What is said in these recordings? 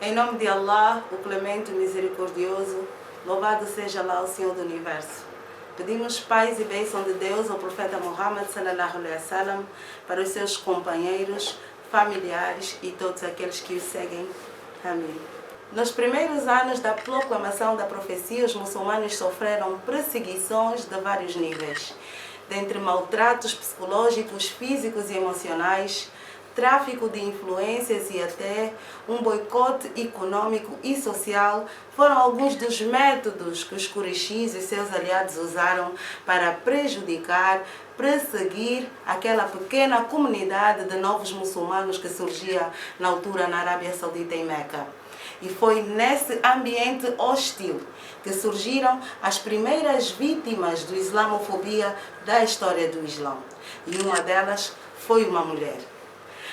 Em nome de Allah, o Clemente Misericordioso, louvado seja Allah, o Senhor do Universo. Pedimos paz e bênção de Deus ao profeta Muhammad sallallahu alaihi wasallam, para os seus companheiros, familiares e todos aqueles que o seguem. Amém. Nos primeiros anos da proclamação da profecia, os muçulmanos sofreram perseguições de vários níveis, dentre maltratos psicológicos, físicos e emocionais, tráfico de influências e até um boicote econômico e social foram alguns dos métodos que os Qurayshis e seus aliados usaram para prejudicar, perseguir aquela pequena comunidade de novos muçulmanos que surgia na altura na Arábia Saudita e Meca. E foi nesse ambiente hostil que surgiram as primeiras vítimas da islamofobia da história do Islã. E uma delas foi uma mulher.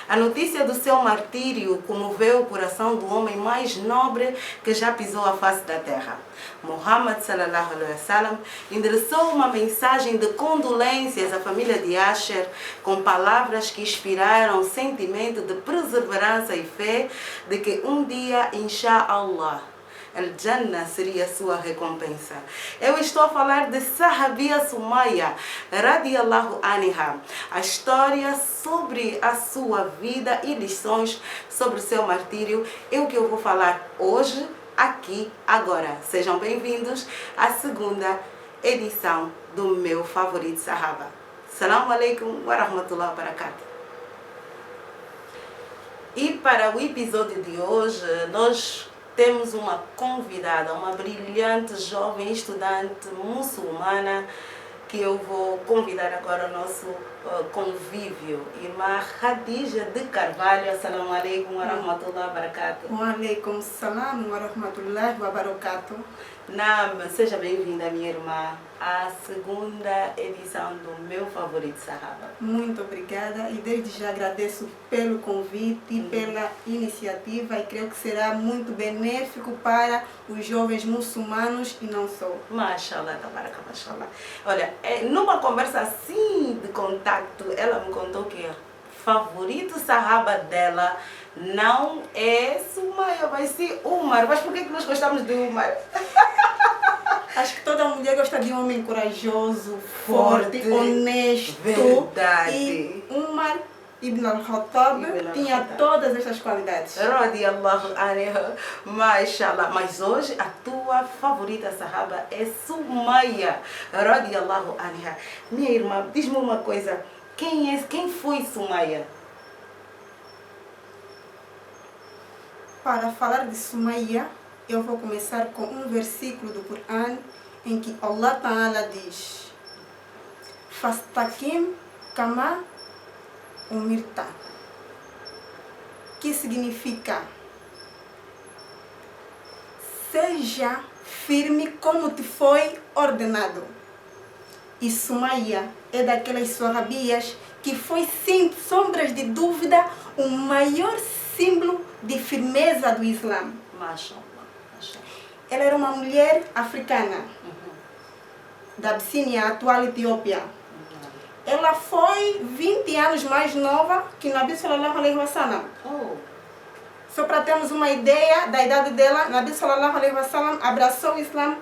A notícia do seu martírio comoveu o coração do homem mais nobre que já pisou a face da terra. Muhammad sallallahu alaihi wasallam endereçou uma mensagem de condolências à família de Asher com palavras que inspiraram um sentimento de perseverança e fé de que um dia, inshallah, Al-Jannah seria sua recompensa. Eu estou a falar de Sahabia Sumaya, radiallahu anha, a história sobre a sua vida e lições sobre o seu martírio. É o que eu vou falar hoje, aqui, agora. Sejam bem-vindos à segunda edição do meu favorito Sahaba. Assalamu alaikum wa rahmatullahi wa barakatuh. E para o episódio de hoje, nós temos uma convidada, uma brilhante jovem estudante muçulmana que eu vou convidar agora ao nosso convívio. Irmã Khadija de Carvalho. Assalamu alaikum wa rahmatullahi wa barakatuh. Wa alaikum salam wa rahmatullahi wa barakatuh. Seja bem-vinda, minha irmã, à segunda edição do meu favorito Sahaba. Muito obrigada e desde já agradeço pelo convite e pela iniciativa, e creio que será muito benéfico para os jovens muçulmanos e não só. Mashallah, tabaraka, mashallah. Olha, numa conversa assim de contacto, ela me contou que o favorito Sahaba dela não é Sumaya, vai ser Umar. Mas por que nós gostamos de Umar? Acho que toda mulher gosta de um homem corajoso, forte, honesto. Verdade. E Umar Ibn al-Khattab tinha todas estas qualidades. Radiallahu anha, mashallah. Mas hoje a tua favorita Sahaba é Sumaya, radiallahu anha. Minha irmã, diz-me uma coisa. Quem foi Sumaya? Para falar de Sumaya, eu vou começar com um versículo do Coran em que Allah Ta'ala diz: Fastaqim kama umirta, que significa: seja firme como te foi ordenado. E Sumaya é daquelas sahabias que foi, sem sombras de dúvida, o maior símbolo de firmeza do Islã. Mashallah. Ela era uma mulher africana, da Abissínia, atual Etiópia. Ela foi 20 anos mais nova que Nabi sallallahu alaihi wasallam. Só para termos uma ideia da idade dela, Nabi sallallahu alaihi wasallam abraçou o Islã.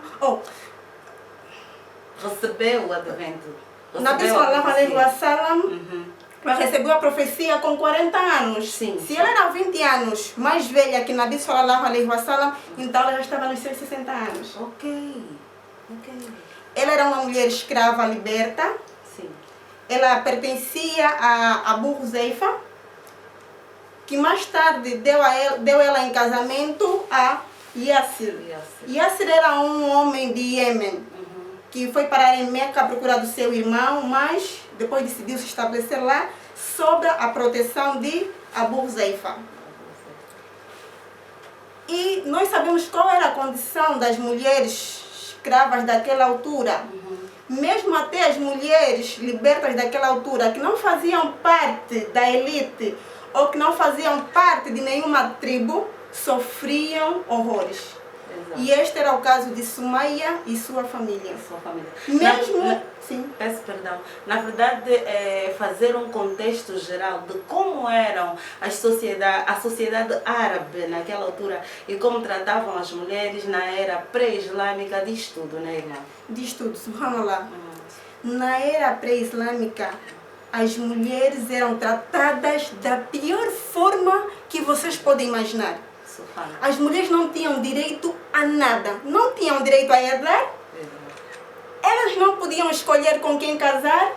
Recebeu o advento. Nabi sallallahu alaihi wasallam recebeu a profecia com 40 anos. Sim. Se ela era 20 anos mais velha que Nabi sallallahu alaihi wasallam, então ela já estava nos seus 60 anos. Ok. Ela era uma mulher escrava liberta. Sim. Ela pertencia a Abu Huzaifa, que mais tarde deu ela em casamento a Yasir. Yasir era um homem de Iêmen, que foi parar em Meca à procura do seu irmão, mas depois decidiu se estabelecer lá sob a proteção de Abu Huzaifa. E nós sabemos qual era a condição das mulheres escravas daquela altura. Mesmo até as mulheres libertas daquela altura, que não faziam parte da elite ou que não faziam parte de nenhuma tribo, sofriam horrores. Exato. E este era o caso de Sumaia e sua família. Sua família. Mesmo... Sim. Peço perdão. Na verdade, fazer um contexto geral de como eram a sociedade árabe naquela altura e como tratavam as mulheres na era pré-islâmica, diz tudo, né, irmã? Diz tudo, subhanallah. Na era pré-islâmica, as mulheres eram tratadas da pior forma que vocês podem imaginar. Subhanallah. As mulheres não tinham direito a nada. Não tinham direito a herdar. Elas não podiam escolher com quem casar.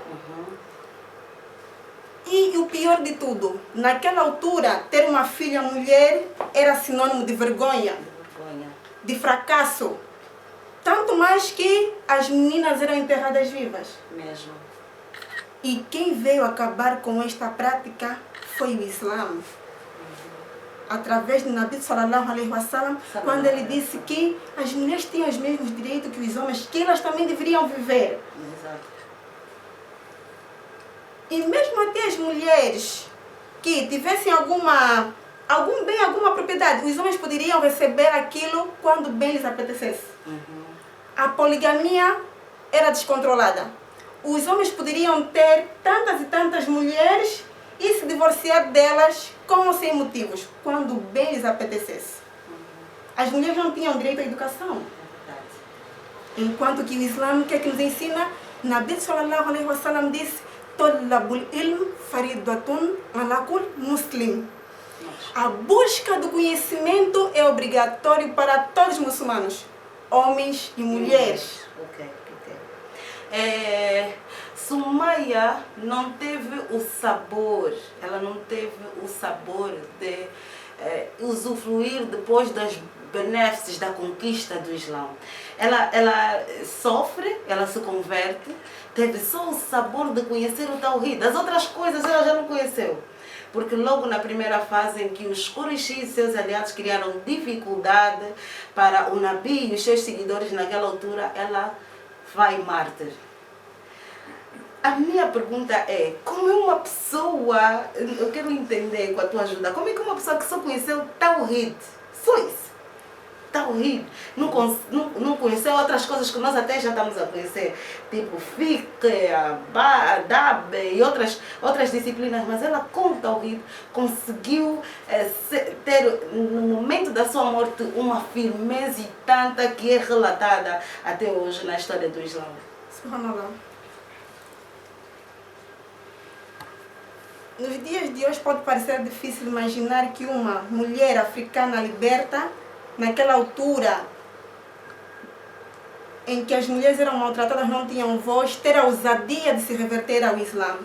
E o pior de tudo, naquela altura, ter uma filha mulher era sinônimo de vergonha, de fracasso. Tanto mais que as meninas eram enterradas vivas. Mesmo. E quem veio acabar com esta prática foi o Islã. Através de Nabi sallallahu alaihi wasallam, quando ele disse que as mulheres tinham os mesmos direitos que os homens, que elas também deveriam viver. Exato. E mesmo até as mulheres que tivessem algum bem, alguma propriedade, os homens poderiam receber aquilo quando bem lhes apetecesse. A poligamia era descontrolada. Os homens poderiam ter tantas e tantas mulheres e se divorciar delas com ou sem motivos, quando bem lhes apetecesse. As mulheres não tinham direito à educação. Enquanto que o Islã, o que é que nos ensina? Nabi sallallahu alaihi wasallam disse: "Talabul ilm faridatun ala kull muslim." A busca do conhecimento é obrigatório para todos os muçulmanos, homens e mulheres. Sumaia não teve o sabor, ela não teve o sabor de usufruir depois das benefícios da conquista do Islã. Ela sofre, ela se converte, teve só o sabor de conhecer o Tawhid. As outras coisas ela já não conheceu. Porque logo na primeira fase em que os Quraysh e seus aliados criaram dificuldade para o Nabi e os seus seguidores naquela altura, ela vai mártir. A minha pergunta é, como é uma pessoa, eu quero entender com a tua ajuda, como é que uma pessoa que só conheceu Tawhid, só isso, Tawhid, não conheceu outras coisas que nós até já estamos a conhecer, tipo Fiqh, Adab e outras disciplinas, mas ela com Tawhid conseguiu ter, no momento da sua morte, uma firmeza e tanta que é relatada até hoje na história do Islã. Subhanallah. Nos dias de hoje pode parecer difícil imaginar que uma mulher africana liberta, naquela altura em que as mulheres eram maltratadas, não tinham voz, ter a ousadia de se reverter ao Islã.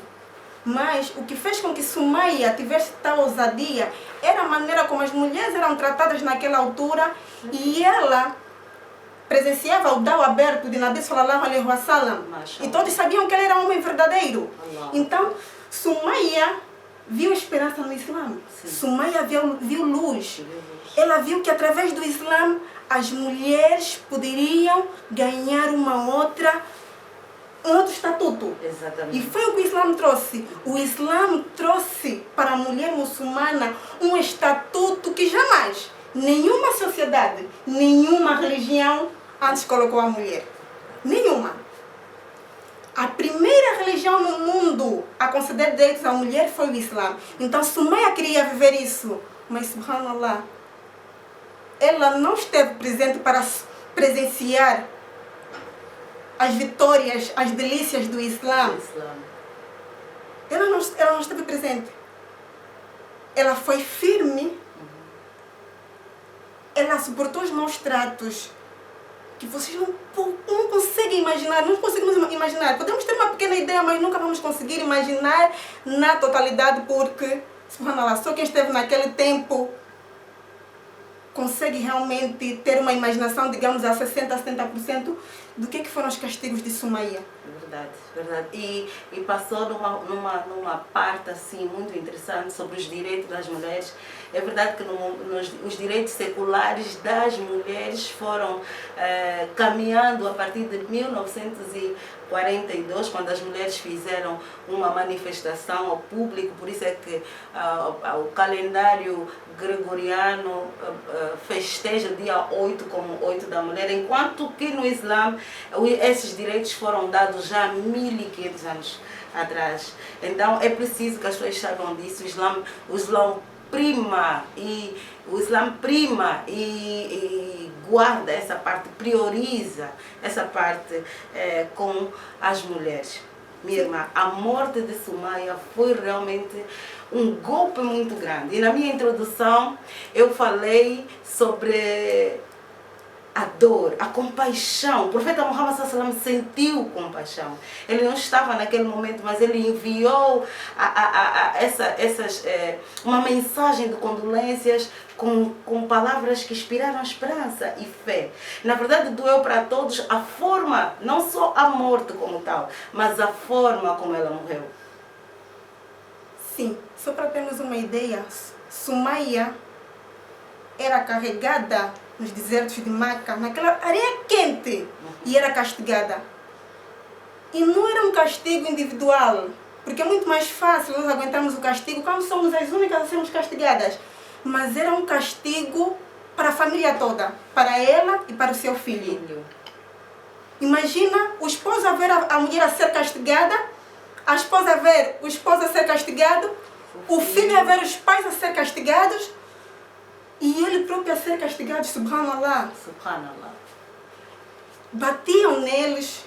Mas o que fez com que Sumaia tivesse tal ousadia era a maneira como as mulheres eram tratadas naquela altura, e ela presenciava o dao aberto de Nabi sallallahu alaihi wasallam. E todos sabiam que ele era um homem verdadeiro. Então, Sumaia viu esperança no Islã. Sumaia viu luz. Ela viu que através do Islã as mulheres poderiam ganhar um outro estatuto. Exatamente. E foi o que o Islã trouxe. O Islã trouxe para a mulher muçulmana um estatuto que jamais nenhuma sociedade, nenhuma religião antes colocou a mulher. Nenhuma. A primeira religião no mundo a conceder direitos à mulher foi o Islã. Então Sumaia queria viver isso. Mas, subhanallah, ela não esteve presente para presenciar as vitórias, as delícias do Islã. Ela não esteve presente. Ela foi firme. Ela suportou os maus tratos que vocês não conseguem imaginar. Não conseguimos imaginar. Podemos ter uma pequena ideia, mas nunca vamos conseguir imaginar na totalidade, porque, subhanallah, só quem esteve naquele tempo consegue realmente ter uma imaginação, digamos, a 60%, 70% do que foram os castigos de Sumaia. Verdade, verdade. E passou numa parte assim muito interessante sobre os direitos das mulheres. É verdade que os direitos seculares das mulheres foram caminhando a partir de 1942, quando as mulheres fizeram uma manifestação ao público. Por isso é que o calendário gregoriano festeja o dia 8 como 8 da mulher, enquanto que no Islã esses direitos foram dados já há 1500 anos atrás. Então é preciso que as pessoas saibam disso. O Islã prima e guarda essa parte, prioriza essa parte com as mulheres. Minha irmã, a morte de Sumaia foi realmente um golpe muito grande. E na minha introdução eu falei sobre a dor, a compaixão. O profeta Muhammad sallallahu alaihi wasallam sentiu compaixão. Ele não estava naquele momento, mas ele enviou uma mensagem de condolências com palavras que inspiraram esperança e fé. Na verdade, doeu para todos a forma, não só a morte como tal, mas a forma como ela morreu. Sim, só para termos uma ideia, Sumaia era carregada nos desertos de Meca, naquela areia quente, e era castigada. E não era um castigo individual, porque é muito mais fácil nós aguentarmos o castigo quando somos as únicas a sermos castigadas. Mas era um castigo para a família toda, para ela e para o seu filho. Imagina o esposo a ver a mulher a ser castigada, a esposa a ver o esposo a ser castigado, o filho a ver os pais a ser castigados, e ele próprio a ser castigado, subhanallah. Subhanallah. Batiam neles,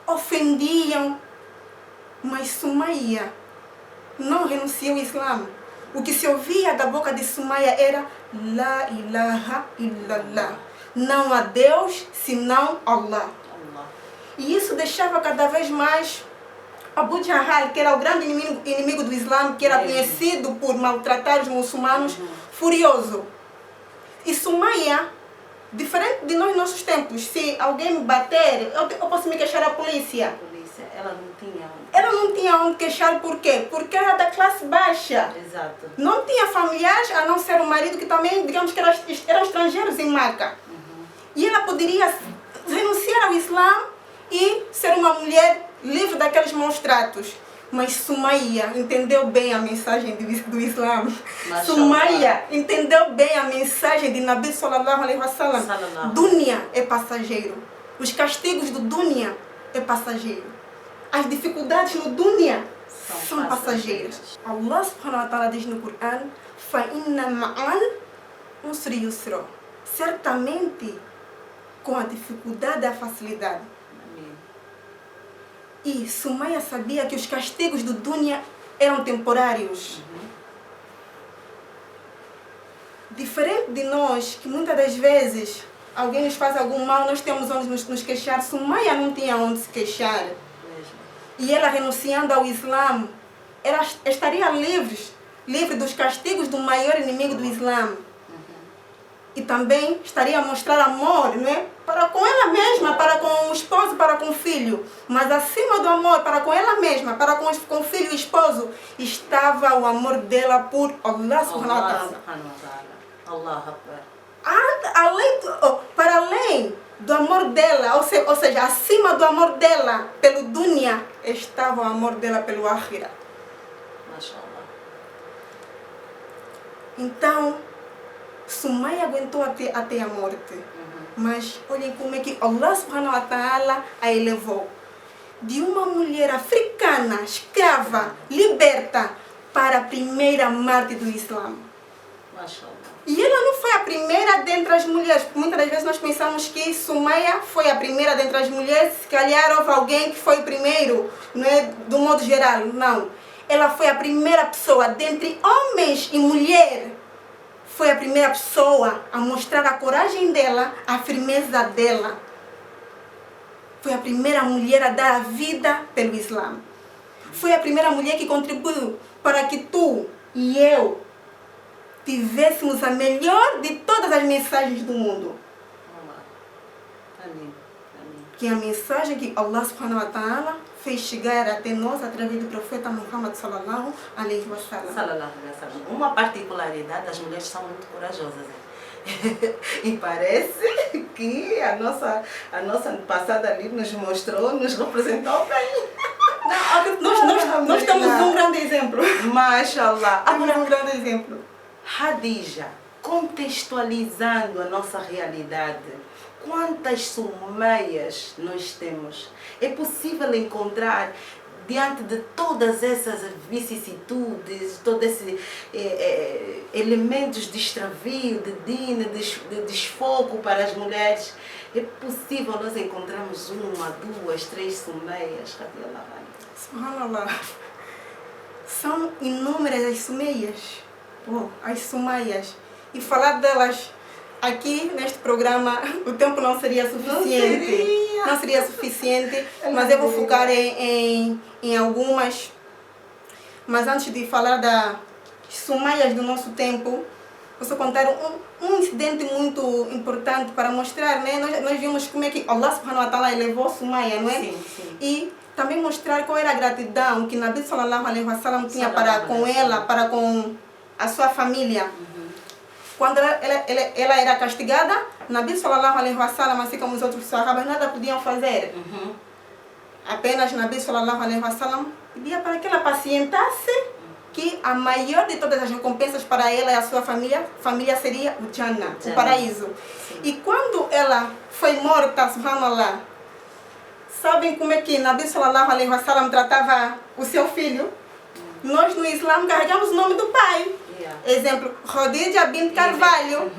ofendiam, mas Sumaia não renunciou ao Islã. O que se ouvia da boca de Sumaia era La ilaha illallah. Não há Deus senão Allah. E isso deixava cada vez mais Abu Jahal, que era o grande inimigo do Islã, que era conhecido por maltratar os muçulmanos, furioso. E Sumaia, diferente de nós nossos tempos, se alguém me bater, eu posso me queixar à polícia. Ela não tinha onde queixar, por quê? Porque era da classe baixa. Exato. Não tinha familiares, a não ser o marido, que também, digamos que eram estrangeiros em Meca. E ela poderia renunciar ao Islã e ser uma mulher livre daqueles maus tratos. Mas Sumaia entendeu bem a mensagem do Islã. Sumaia entendeu bem a mensagem de Nabi sallallahu alaihi wasallam. Dunya é passageiro. Os castigos do Dunya é passageiro. As dificuldades no Dunya são passageiras. Allah subhanahu wa ta'ala diz no Corão: فَإِنَّ مَعَ الْعُسْرِ يُسْرًا. Certamente, com a dificuldade a facilidade. E Sumaia sabia que os castigos do Dunya eram temporários. Diferente de nós, que muitas das vezes alguém nos faz algum mal, nós temos onde nos queixar. Sumaia não tinha onde se queixar. E ela, renunciando ao Islã, ela estaria livre dos castigos do maior inimigo do Islã. E também estaria a mostrar amor, né? Para com ela mesma, para com o esposo, para com o filho. Mas acima do amor, para com ela mesma, para com o filho e o esposo, estava o amor dela por Allah subhanahu wa ta'ala. Para além do amor dela, ou seja, acima do amor dela pelo Dunya, estava o amor dela pelo Akhirah. Então, Sumaia aguentou até a morte. Mas olhem como é que Allah subhanahu wa ta'ala a elevou. De uma mulher africana, escrava, liberta, para a primeira mártir do Islã. E ela não foi a primeira dentre as mulheres. Muitas das vezes nós pensamos que Sumaia foi a primeira dentre as mulheres. Se calhar houve alguém que foi o primeiro, não é? Do modo geral, não. Ela foi a primeira pessoa dentre homens e mulheres. Foi a primeira pessoa a mostrar a coragem dela, a firmeza dela. Foi a primeira mulher a dar a vida pelo Islã. Foi a primeira mulher que contribuiu para que tu e eu tivéssemos a melhor de todas as mensagens do mundo. que a mensagem que Allah subhanahu wa ta'ala fez chegar até nós através do profeta Muhammad sallallahu alaihi wasallam. Sallallahu alaihi wasallam. Uma particularidade, as mulheres são muito corajosas. E parece que a nossa passada ali nos mostrou, nos representou bem. Nós temos um grande exemplo. Mashallah. Temos um grande exemplo. Hadija, contextualizando a nossa realidade, quantas Sumaias nós temos? É possível encontrar, diante de todas essas vicissitudes, todos esses elementos de extravio, de dina, de desfoco para as mulheres, é possível nós encontrarmos uma, duas, três Sumaias? Subhanallah. São inúmeras as Sumaias. As Sumaias. E falar delas aqui neste programa, o tempo não seria suficiente. Não seria suficiente, mas eu vou focar em algumas. Mas antes de falar das Sumaias do nosso tempo, vou contar um incidente muito importante para mostrar, né? Nós vimos como é que Allah subhanahu wa ta'ala elevou Sumaia, não é? Sim, sim. E também mostrar qual era a gratidão que Nabi sallallahu alaihi wasallam tinha para com ela, para com a sua família. Quando ela era castigada, Nabi sallallahu alaihi wasallam, assim como os outros sahabas, nada podiam fazer. Apenas Nabi sallallahu alaihi wasallam pedia para que ela pacientasse, que a maior de todas as recompensas para ela e a sua família seria o Jannah, o paraíso. Sim. E quando ela foi morta, subhanallah, sabem como é que Nabi sallallahu alaihi wasallam tratava o seu filho? Nós no Islã carregamos o nome do pai. Exemplo, Khadija bint Carvalho.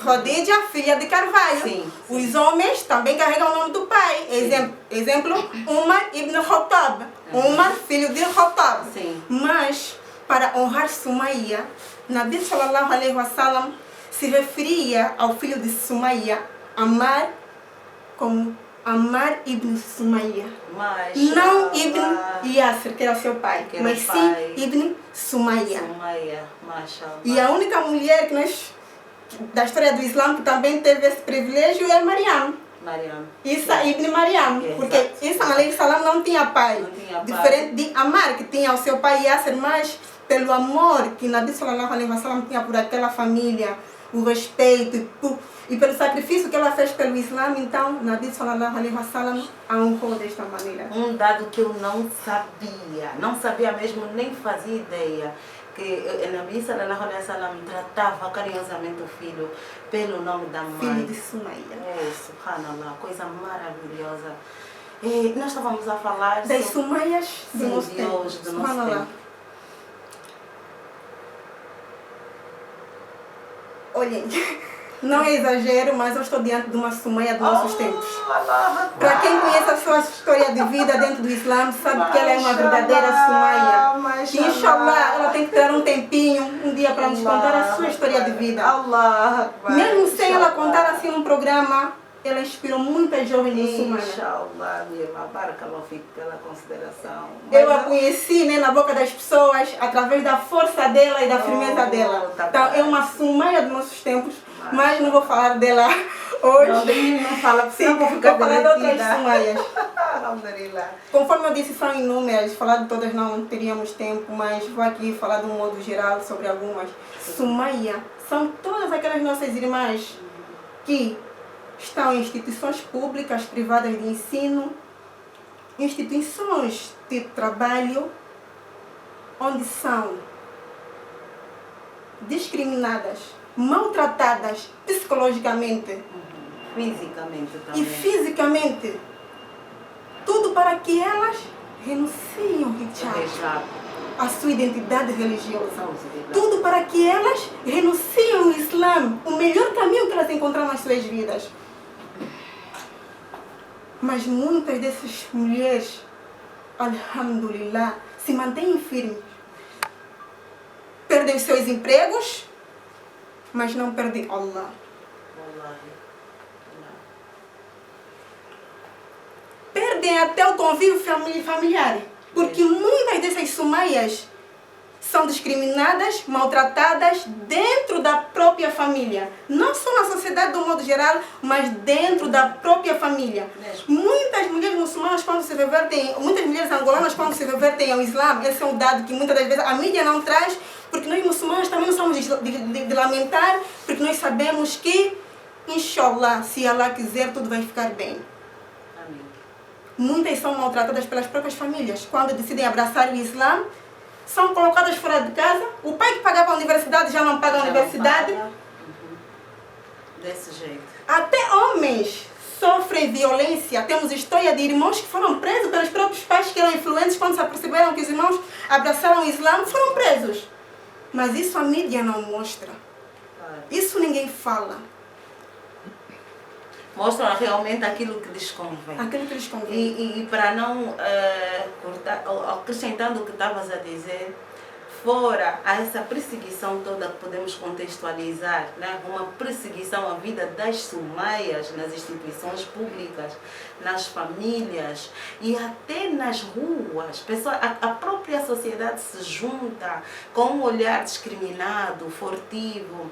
Khadija, filha de Carvalho. Sim. Os homens também carregam o nome do pai. Exemplo, Umar ibn Khattab. Umar, filho de Khattab. Sim. Mas, para honrar Sumaia, Nabi sallallahu alaihi wasallam se referia ao filho de Sumaia, Ammar, como Ammar ibn Sumaia. Não Ibn Yasser, que era o seu pai, mas sim Ibn Sumaia. E a única mulher que da história do Islã que também teve esse privilégio é Maryam. Isa ibn Maryam, porque Isa alayhi salam não tinha pai. Diferente de Ammar, que tinha o seu pai Yasser, mas pelo amor que Nabi sallallahu alaihi wasallam tinha por aquela família, o respeito e pelo sacrifício que ela fez pelo Islã, então Nabi sallallahu alaihi wasallam a honrou desta maneira. Um dado que eu não sabia mesmo, nem fazia ideia, que Nabi sallallahu alaihi wasallam tratava carinhosamente o filho pelo nome da mãe. Filho de Sumaia. Subhanallah, coisa maravilhosa. E nós estávamos a falar das Sumaias do nosso tempo. Olhem, não é exagero, mas eu estou diante de uma Sumaia dos nossos tempos. Para quem conhece a sua história de vida dentro do Islã, sabe que ela é uma verdadeira Sumaia. E inshallah, ela tem que ter um tempinho, um dia para nos contar a sua história de vida. Mesmo sem ela contar assim num programa, ela inspirou muitas jovens muçulmanas. Inshallah, minha irmã, barakallahu fik pela consideração. Eu a conheci, né, na boca das pessoas através da força dela e da firmeza dela. Então é uma Sumaia dos nossos tempos, mas não vou falar dela hoje. Não fala, sim, vou falar de outras Sumaias. Conforme eu disse, são inúmeras. Falar de todas não teríamos tempo, mas vou aqui falar de um modo geral sobre algumas. Sumaia são todas aquelas nossas irmãs que estão em instituições públicas, privadas de ensino, instituições de trabalho, onde são discriminadas, maltratadas psicologicamente, fisicamente também. E fisicamente. Tudo para que elas renunciem ao hijab, a sua identidade religiosa. Tudo para que elas renunciem ao Islã, o melhor caminho que elas encontraram nas suas vidas. Mas muitas dessas mulheres, alhamdulillah, se mantêm firmes. Perdem seus empregos, mas não perdem Allah. Perdem até o convívio familiar. Porque muitas dessas Sumaias são discriminadas, maltratadas dentro da própria família. Não só na sociedade do modo geral, mas dentro da própria família. Muitas mulheres muçulmanas, quando se revertem, muitas mulheres angolanas, quando se revertem ao Islã, esse é um dado que muitas das vezes a mídia não traz, porque nós muçulmanos também não somos de lamentar, porque nós sabemos que, inshallah, se Allah quiser, tudo vai ficar bem. Amém. Muitas são maltratadas pelas próprias famílias. Quando decidem abraçar o Islã, são colocadas fora de casa. O pai que pagava a universidade já não paga a universidade. Desse jeito. Até homens sofrem violência. Temos história de irmãos que foram presos pelos próprios pais que eram influentes. Quando se aperceberam que os irmãos abraçaram o Islã, foram presos. Mas isso a mídia não mostra. Isso ninguém fala. Mostram realmente aquilo que lhes convém. Aquilo que lhes convém. E para não cortar, acrescentando o que estavas a dizer, fora a essa perseguição toda que podemos contextualizar, né? Uma perseguição à vida das Sumaias nas instituições públicas, nas famílias e até nas ruas. A própria sociedade se junta com um olhar discriminado, furtivo,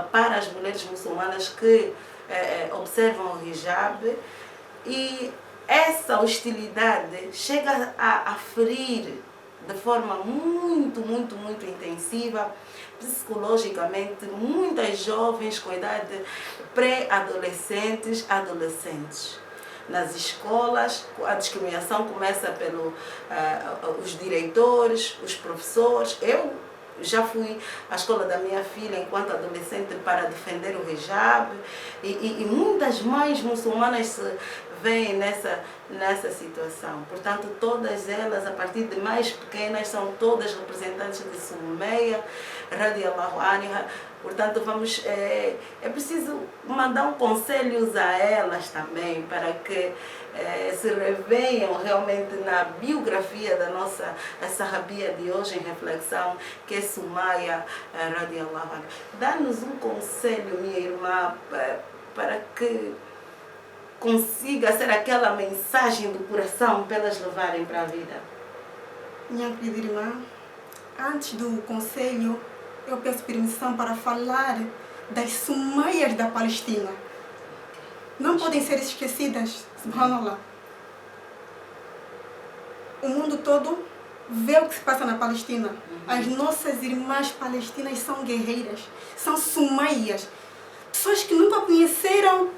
para as mulheres muçulmanas que observam o hijab, e essa hostilidade chega a ferir de forma muito intensiva, psicologicamente, muitas jovens com idade pré-adolescentes, adolescentes. Nas escolas, a discriminação começa pelos diretores, os professores. Eu já fui à escola da minha filha enquanto adolescente para defender o hijab, e muitas mães muçulmanas se veem nessa situação. Portanto, todas elas, a partir de mais pequenas, são todas representantes de Sumeia, radiallahu anha. Portanto, é preciso mandar conselhos a elas também, para que se reveiam realmente na biografia da nossa sahabia de hoje em reflexão, que é Sumeia, radiallahu anha. Dá-nos um conselho, minha irmã, para que consiga ser aquela mensagem do coração para elas levarem para a vida. Minha querida irmã, antes do conselho, eu peço permissão para falar das Sumaias da Palestina. Não podem ser esquecidas, subhanallah. O mundo todo vê o que se passa na Palestina. As nossas irmãs palestinas são guerreiras, são Sumaias. Pessoas que nunca conheceram,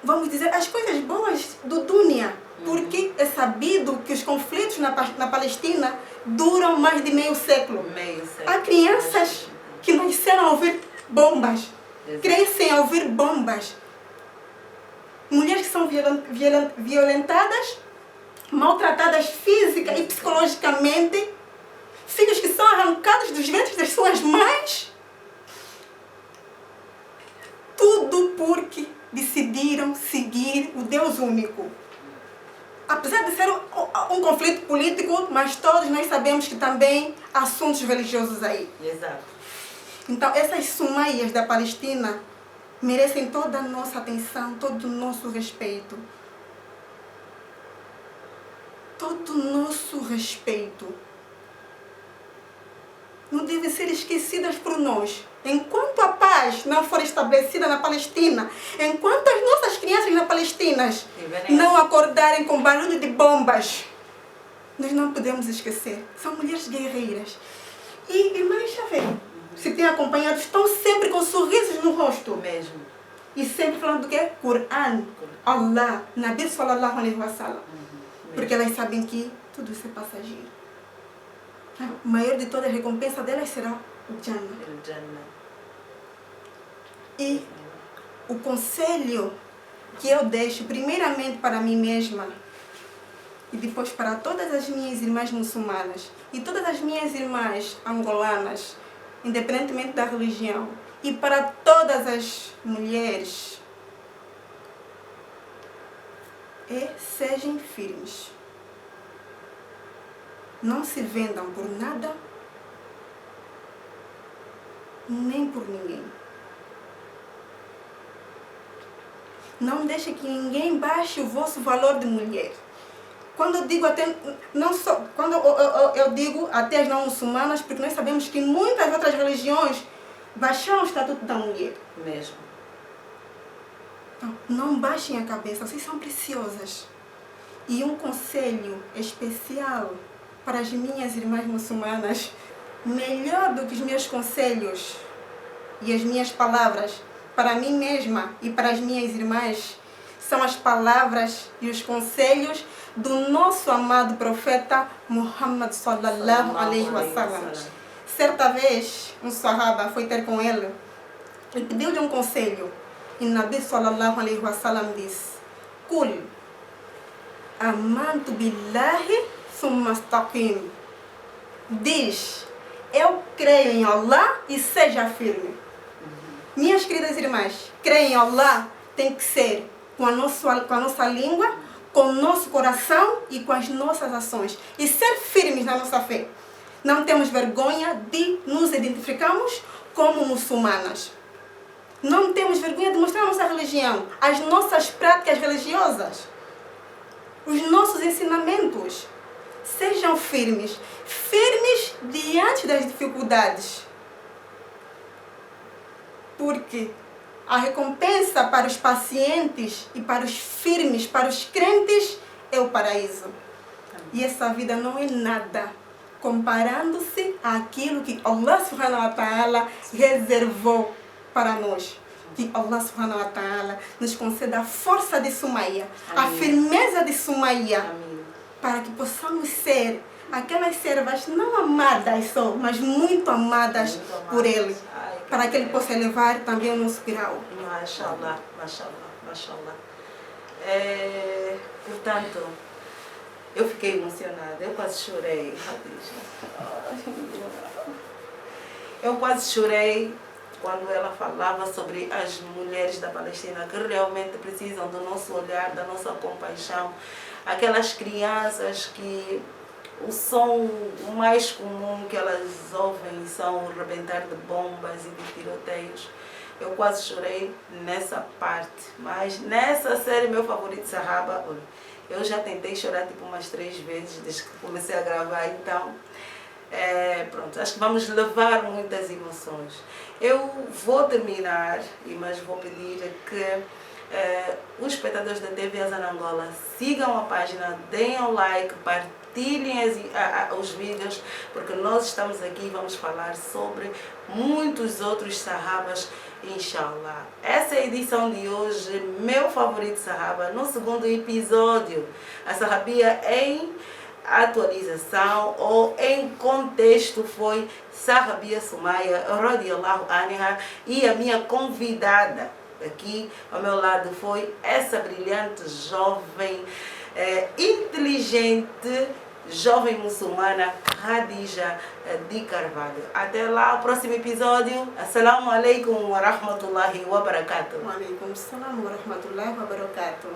vamos dizer, as coisas boas do Dunia. Porque é sabido que os conflitos na Palestina duram mais de meio século. Há crianças que nasceram a ouvir bombas, crescem a ouvir bombas. Mulheres que são violentadas, maltratadas física e psicologicamente. Filhos que são arrancados dos ventres das suas mães. Tudo porque decidiram seguir o Deus único. Apesar de ser um conflito político, mas todos nós sabemos que também há assuntos religiosos aí. Exato. Então, essas Sumaias da Palestina merecem toda a nossa atenção, todo o nosso respeito. Todo o nosso respeito. Não devem ser esquecidas por nós. Enquanto a paz não for estabelecida na Palestina, enquanto as nossas crianças na Palestina não acordarem com barulho de bombas, nós não podemos esquecer. São mulheres guerreiras. E irmãs, já vê, se tem acompanhado, estão sempre com sorrisos no rosto. Mesmo. E sempre falando do quê? Coran, Allah, Nabi sallallahu alaihi wasallam. Porque elas sabem que tudo isso é passageiro. O maior de todas as recompensas delas será o Jannah. E o conselho que eu deixo primeiramente para mim mesma e depois para todas as minhas irmãs muçulmanas e todas as minhas irmãs angolanas, independentemente da religião, e para todas as mulheres, sejam firmes. Não se vendam por nada, nem por ninguém. Não deixe que ninguém baixe o vosso valor de mulher. Quando eu digo até, não só, quando eu digo até as não muçulmanas, porque nós sabemos que muitas outras religiões baixaram o estatuto da mulher. Mesmo. Então, não baixem a cabeça, vocês são preciosas. E um conselho especial para as minhas irmãs muçulmanas, melhor do que os meus conselhos e as minhas palavras para mim mesma e para as minhas irmãs, são as palavras e os conselhos do nosso amado profeta Muhammad sallallahu alaihi wasallam. Certa vez, um sahaba foi ter com ele e pediu-lhe um conselho. E Nabi sallallahu alaihi wasallam disse: Kul amantu billahi thumma istaqim. Diz: eu creio em Allah e seja firme. Minhas queridas irmãs, crer em Allah tem que ser com a nossa língua, com o nosso coração e com as nossas ações. E ser firmes na nossa fé. Não temos vergonha de nos identificarmos como muçulmanas. Não temos vergonha de mostrar a nossa religião, as nossas práticas religiosas, os nossos ensinamentos. Sejam firmes. Firmes diante das dificuldades. Porque a recompensa para os pacientes e para os firmes, para os crentes, é o paraíso. E essa vida não é nada comparando-se àquilo que Allah subhanahu wa ta'ala reservou para nós. Que Allah subhanahu wa ta'ala nos conceda a força de Sumaia, a firmeza de Sumaia, para que possamos ser aquelas servas não amadas só, mas muito amadas por Ele, para que Ele possa elevar também o nosso grau. Mashallah, mashallah, mashallah. Portanto, eu fiquei emocionada, eu quase chorei. Eu quase chorei quando ela falava sobre as mulheres da Palestina que realmente precisam do nosso olhar, da nossa compaixão. Aquelas crianças que o som mais comum que elas ouvem são o rebentar de bombas e de tiroteios. Eu quase chorei nessa parte, mas nessa série, meu favorito, Sahaba, eu já tentei chorar tipo umas 3 vezes desde que comecei a gravar, então pronto, acho que vamos levar muitas emoções. Eu vou terminar, mas vou pedir que os espectadores da TV Azan Angola sigam a página, deem o like, partilhem os vídeos, porque nós estamos aqui e vamos falar sobre muitos outros sahabas, inshallah. Essa é a edição de hoje, meu favorito sahaba, no segundo episódio, a sahabia em atualização ou em contexto foi Sahabia Sumaia radiyallahu anha, e a minha convidada aqui ao meu lado foi essa brilhante jovem, inteligente, jovem muçulmana, Khadija de Carvalho. Até lá, o próximo episódio. Assalamu alaikum wa rahmatullahi wa barakatuh. Wa alaikum assalam wa rahmatullahi wa barakatuh.